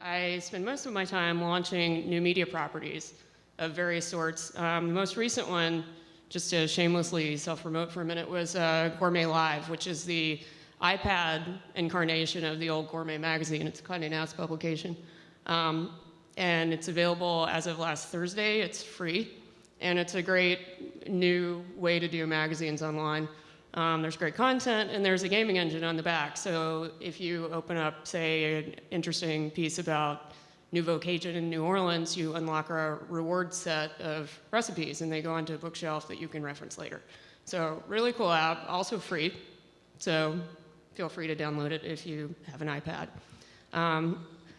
I spend most of my time launching new media properties of various sorts. The most recent one, just to shamelessly self-promote for a minute, was Gourmet Live, which is the iPad incarnation of the old Gourmet magazine. It's a Condé Nast publication. And it's available as of last Thursday. It's free. And it's a great new way to do magazines online. There's great content, and there's a gaming engine on the back. So if you open up, say, an interesting piece about Nouveau Cajun in New Orleans, you unlock a reward set of recipes, and they go onto a bookshelf that you can reference later. So really cool app, also free. So feel free to download it if you have an iPad.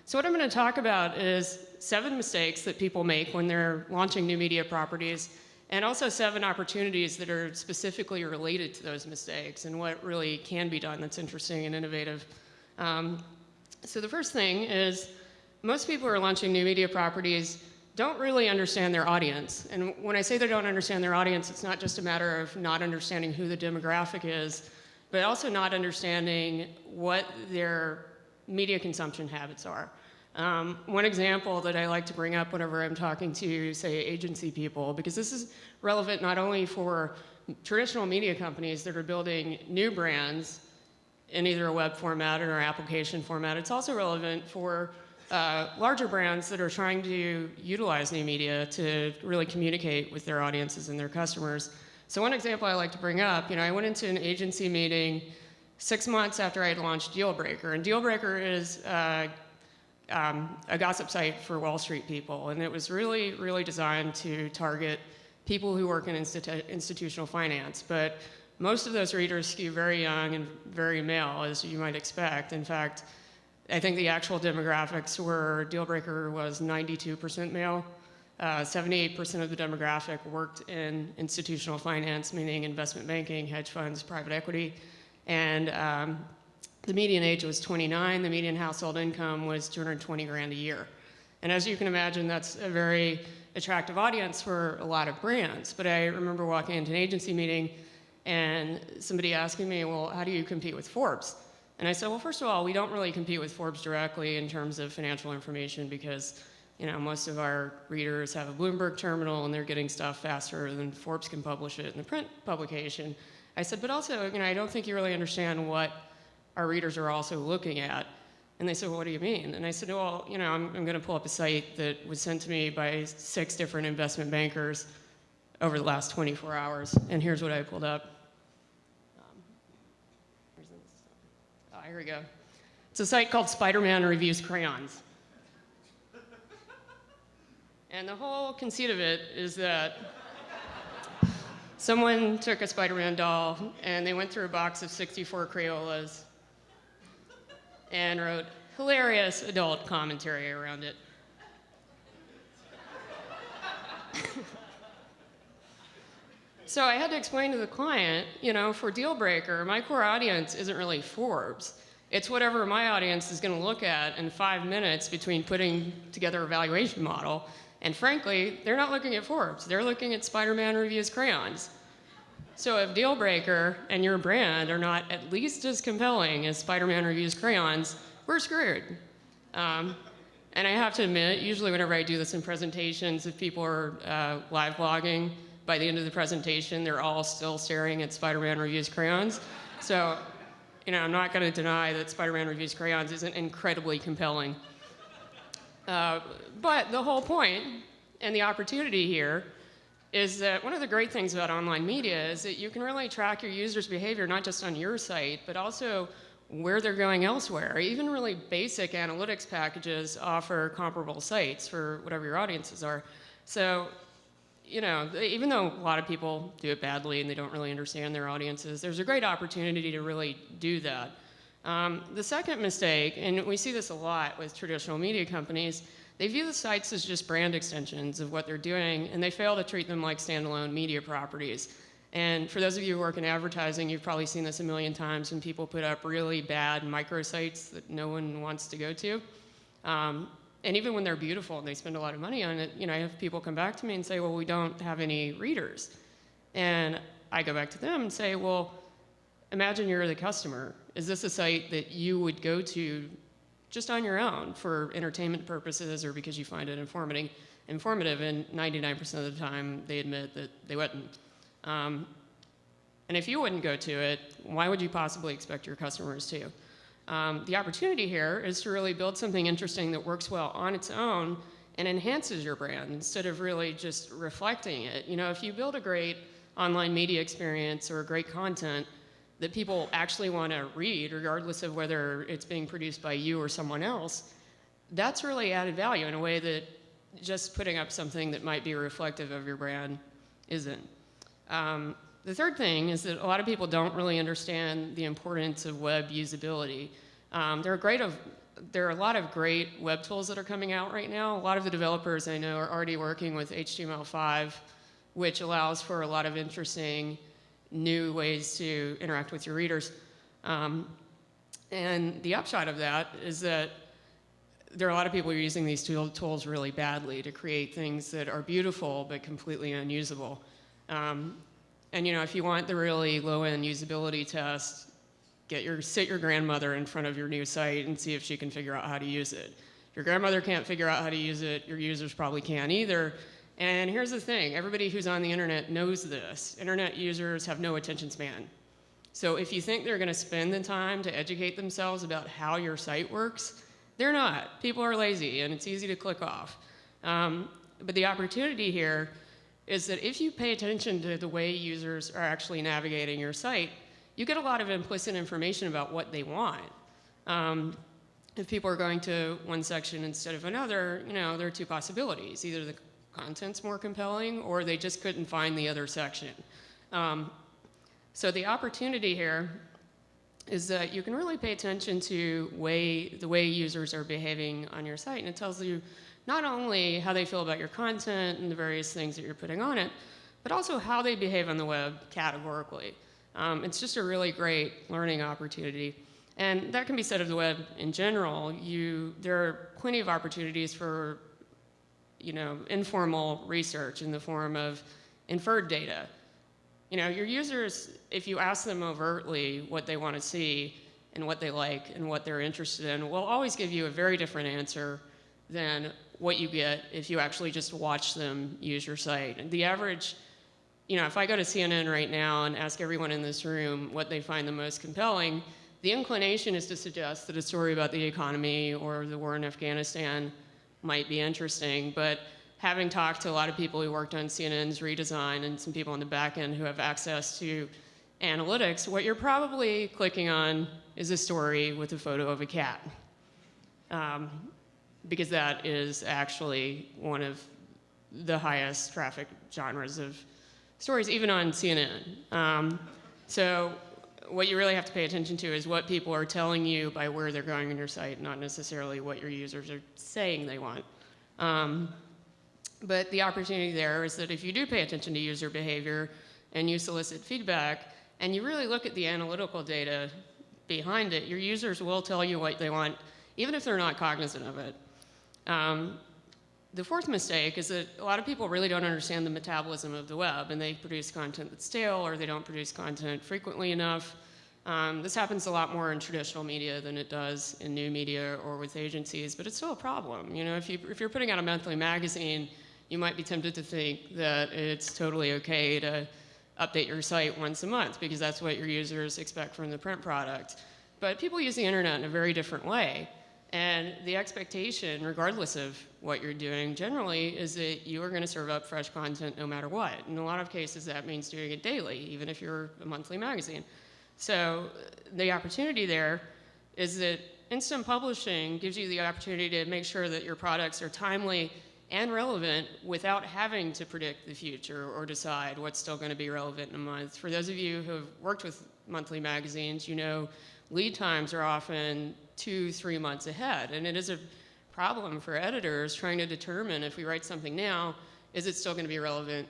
So what I'm going to talk about is 7 mistakes that people make when they're launching new media properties, and also 7 opportunities that are specifically related to those mistakes and what really can be done that's interesting and innovative. So the first thing is most people who are launching new media properties don't really understand their audience. And when I say they don't understand their audience, it's not just a matter of not understanding who the demographic is, but also not understanding what their media consumption habits are. One example that I like to bring up whenever I'm talking to, say, agency people, because this is relevant not only for traditional media companies that are building new brands in either a web format or an application format, it's also relevant for larger brands that are trying to utilize new media to really communicate with their audiences and their customers. So one example I like to bring up, I went into an agency meeting 6 months after I had launched Dealbreaker, and Dealbreaker is a gossip site for Wall Street people, and it was really, really designed to target people who work in institutional finance. But most of those readers skew very young and very male, as you might expect. In fact, I think the actual demographics were Dealbreaker was 92% male. 78% of the demographic worked in institutional finance, meaning investment banking, hedge funds, private equity. And the median age was 29. The median household income was 220 grand a year. And as you can imagine, that's a very attractive audience for a lot of brands. But I remember walking into an agency meeting and somebody asking me, well, how do you compete with Forbes? And I said, well, first of all, we don't really compete with Forbes directly in terms of financial information because most of our readers have a Bloomberg terminal and they're getting stuff faster than Forbes can publish it in the print publication. I said, but also, I don't think you really understand what our readers are also looking at. And they said, well, what do you mean? And I said, well, I'm going to pull up a site that was sent to me by 6 different investment bankers over the last 24 hours. And here's what I pulled up. Here we go. It's a site called Spider-Man Reviews Crayons. And the whole conceit of it is that someone took a Spider-Man doll and they went through a box of 64 Crayolas and wrote hilarious adult commentary around it. So I had to explain to the client, for Dealbreaker, my core audience isn't really Forbes. It's whatever my audience is going to look at in 5 minutes between putting together a valuation model. And frankly, they're not looking at Forbes. They're looking at Spider-Man Reviews Crayons. So if Dealbreaker and your brand are not at least as compelling as Spider-Man Reviews Crayons, we're screwed. And I have to admit, usually whenever I do this in presentations, if people are live blogging, by the end of the presentation, they're all still staring at Spider-Man Reviews Crayons. So, I'm not going to deny that Spider-Man Reviews Crayons isn't incredibly compelling. But the whole point and the opportunity here is that one of the great things about online media is that you can really track your users' behavior not just on your site, but also where they're going elsewhere. Even really basic analytics packages offer comparable sites for whatever your audiences are. So, even though a lot of people do it badly and they don't really understand their audiences, there's a great opportunity to really do that. The second mistake, and we see this a lot with traditional media companies, they view the sites as just brand extensions of what they're doing, and they fail to treat them like standalone media properties. And for those of you who work in advertising, you've probably seen this a million times when people put up really bad microsites that no one wants to go to. And even when they're beautiful and they spend a lot of money on it, I have people come back to me and say, well, we don't have any readers. And I go back to them and say, well, imagine you're the customer. Is this a site that you would go to just on your own for entertainment purposes or because you find it informative, and 99% of the time they admit that they wouldn't. And if you wouldn't go to it, why would you possibly expect your customers to? The opportunity here is to really build something interesting that works well on its own and enhances your brand instead of really just reflecting it. You know, if you build a great online media experience or great content that people actually want to read, regardless of whether it's being produced by you or someone else, that's really added value in a way that just putting up something that might be reflective of your brand isn't. The third thing is that a lot of people don't really understand the importance of web usability. There are a lot of great web tools that are coming out right now. A lot of the developers I know are already working with HTML5, which allows for a lot of interesting new ways to interact with your readers. And the upshot of that is that there are a lot of people who are using these tools really badly to create things that are beautiful but completely unusable. And you know, if you want the really low-end usability test, sit your grandmother in front of your new site and see if she can figure out how to use it. If your grandmother can't figure out how to use it, your users probably can't either. And here's the thing, everybody who's on the internet knows this. Internet users have no attention span. So if you think they're gonna spend the time to educate themselves about how your site works, they're not. People are lazy and it's easy to click off. But the opportunity here is that if you pay attention to the way users are actually navigating your site, you get a lot of implicit information about what they want. If people are going to one section instead of another, you know, there are two possibilities. Either the content's more compelling or they just couldn't find the other section. So the opportunity here is that you can really pay attention to the way users are behaving on your site, and it tells you not only how they feel about your content and the various things that you're putting on it, but also how they behave on the web categorically. It's just a really great learning opportunity. And that can be said of the web in general. There are plenty of opportunities for informal research in the form of inferred data. You know, your users, if you ask them overtly what they want to see and what they like and what they're interested in, will always give you a very different answer than what you get if you actually just watch them use your site. And the average, if I go to CNN right now and ask everyone in this room what they find the most compelling, the inclination is to suggest that a story about the economy or the war in Afghanistan might be interesting. But having talked to a lot of people who worked on CNN's redesign and some people on the back end who have access to analytics, what you're probably clicking on is a story with a photo of a cat. Because that is actually one of the highest traffic genres of stories, even on CNN. So what you really have to pay attention to is what people are telling you by where they're going on your site, not necessarily what your users are saying they want. But the opportunity there is that if you do pay attention to user behavior and you solicit feedback and you really look at the analytical data behind it, your users will tell you what they want, even if they're not cognizant of it. The fourth mistake is that a lot of people really don't understand the metabolism of the web, and they produce content that's stale or they don't produce content frequently enough. This happens a lot more in traditional media than it does in new media or with agencies, but it's still a problem. If you're putting out a monthly magazine, you might be tempted to think that it's totally okay to update your site once a month because that's what your users expect from the print product. But people use the internet in a very different way. And the expectation, regardless of what you're doing, generally is that you are going to serve up fresh content no matter what. In a lot of cases, that means doing it daily, even if you're a monthly magazine. So the opportunity there is that instant publishing gives you the opportunity to make sure that your products are timely and relevant without having to predict the future or decide what's still going to be relevant in a month. For those of you who have worked with monthly magazines, you know lead times are often 2-3 months ahead, and it is a problem for editors trying to determine if we write something now, is it still going to be relevant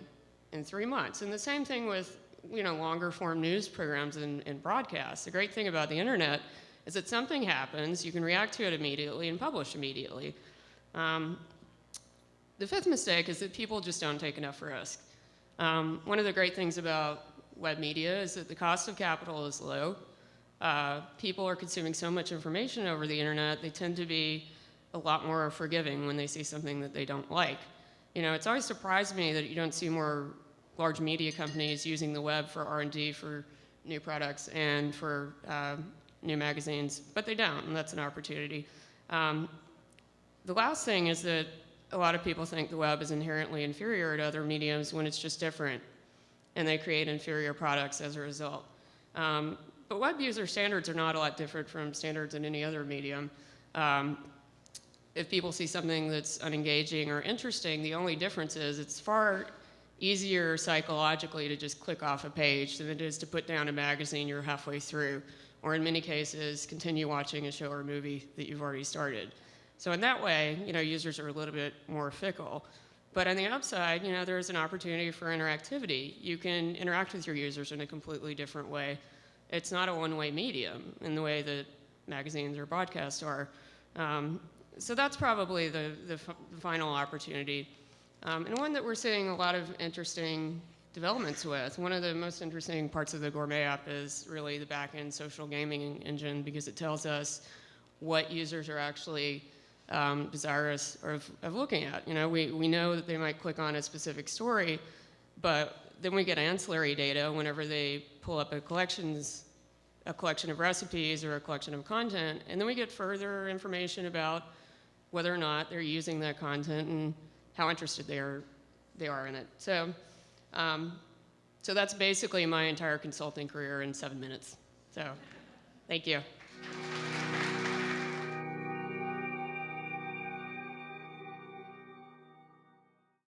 in 3 months? And the same thing with longer form news programs and broadcasts. The great thing about the internet is that something happens, you can react to it immediately and publish immediately. The fifth mistake is that people just don't take enough risk. One of the great things about web media is that the cost of capital is low. People are consuming so much information over the internet, they tend to be a lot more forgiving when they see something that they don't like. You know, it's always surprised me that you don't see more large media companies using the web for R&D for new products and for new magazines, but they don't, and that's an opportunity. The last thing is that a lot of people think the web is inherently inferior to other mediums when it's just different, and they create inferior products as a result. But web user standards are not a lot different from standards in any other medium. If people see something that's unengaging or interesting, the only difference is it's far easier psychologically to just click off a page than it is to put down a magazine you're halfway through, or in many cases, continue watching a show or movie that you've already started. So in that way, you know, users are a little bit more fickle. But on the upside, you know, there's an opportunity for interactivity. You can interact with your users in a completely different way. It's not a one-way medium in the way that magazines or broadcasts are. So that's probably the final opportunity. And one that we're seeing a lot of interesting developments with. One of the most interesting parts of the Gourmet app is really the back-end social gaming engine, because it tells us what users are actually desirous of looking at. You know, we know that they might click on a specific story, but then we get ancillary data whenever they pull up a collection of recipes or a collection of content, and then we get further information about whether or not they're using that content and how interested they are in it. So, so that's basically my entire consulting career in 7 minutes. So, thank you.